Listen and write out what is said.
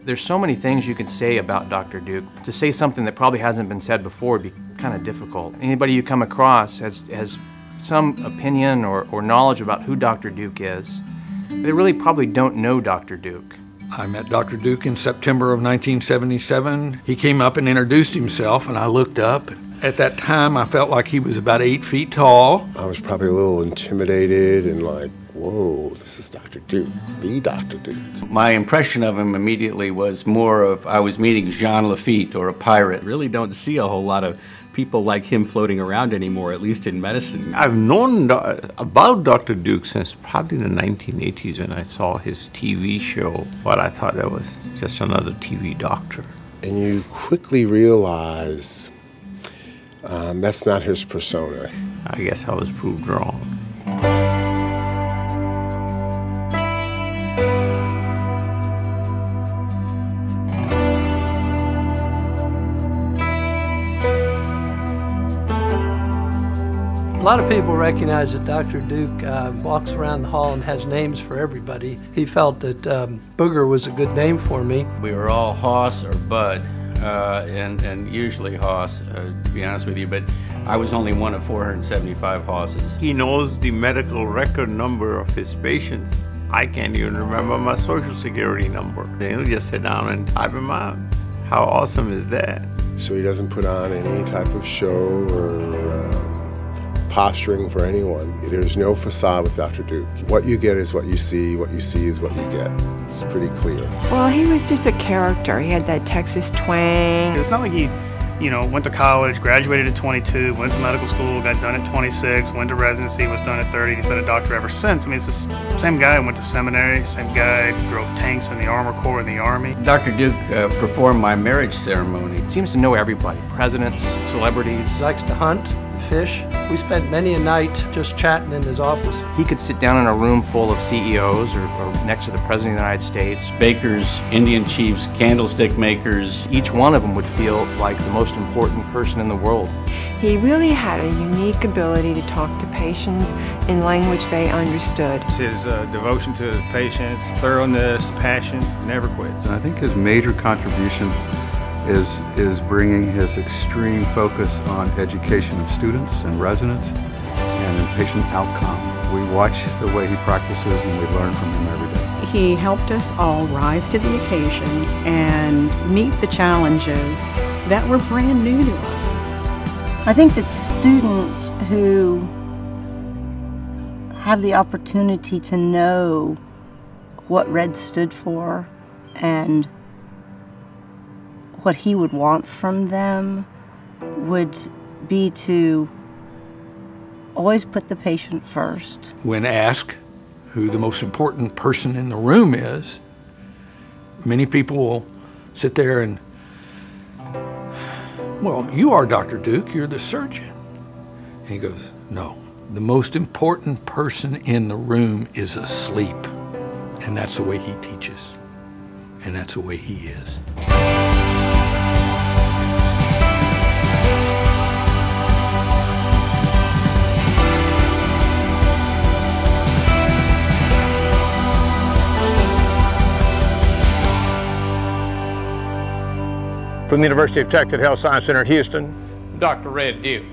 There's so many things you could say about Dr. Duke. To say something that probably hasn't been said before would be kind of difficult. Anybody you come across has some opinion or knowledge about who Dr. Duke is. They really probably don't know Dr. Duke. I met Dr. Duke in September of 1977. He came up and introduced himself, and I looked up. At that time, I felt like he was about 8 feet tall. I was probably a little intimidated and like, whoa, this is Dr. Duke, the Dr. Duke. My impression of him immediately was more of I was meeting Jean Lafitte or a pirate. Really don't see a whole lot of people like him floating around anymore, at least in medicine. I've known about Dr. Duke since probably the 1980s when I saw his TV show, but I thought that was just another TV doctor. And you quickly realize that's not his persona. I guess I was proved wrong. A lot of people recognize that Dr. Duke walks around the hall and has names for everybody. He felt that Booger was a good name for me. We were all Hoss or Bud, and usually Hoss, to be honest with you, but I was only one of 475 Hosses. He knows the medical record number of his patients. I can't even remember my social security number. He'll just sit down and type them out. How awesome is that? So he doesn't put on any type of show or posturing for anyone. There's no facade with Dr. Duke. What you get is what you see is what you get. It's pretty clear. Well, he was just a character. He had that Texas twang. It's not like he, went to college, graduated at 22, went to medical school, got done at 26, went to residency, was done at 30. He's been a doctor ever since. I mean, it's the same guy who went to seminary, same guy who drove tanks in the Armor Corps in the Army. Dr. Duke performed my marriage ceremony. He seems to know everybody, presidents, celebrities. He likes to hunt, fish. We spent many a night just chatting in his office. He could sit down in a room full of CEOs or next to the President of the United States. Bakers, Indian chiefs, candlestick makers. Each one of them would feel like the most important person in the world. He really had a unique ability to talk to patients in language they understood. His devotion to his patients, thoroughness, passion, never quits. I think his major contribution is bringing his extreme focus on education of students and residents and in patient outcome. We watch the way he practices and we learn from him every day. He helped us all rise to the occasion and meet the challenges that were brand new to us. I think that students who have the opportunity to know what RED stood for and what he would want from them would be to always put the patient first. When asked who the most important person in the room is, many people will sit there and, well, you are Dr. Duke, you're the surgeon. And he goes, no, the most important person in the room is asleep. And that's the way he teaches. And that's the way he is. From the University of Texas Health Science Center in Houston, Dr. Red Duke.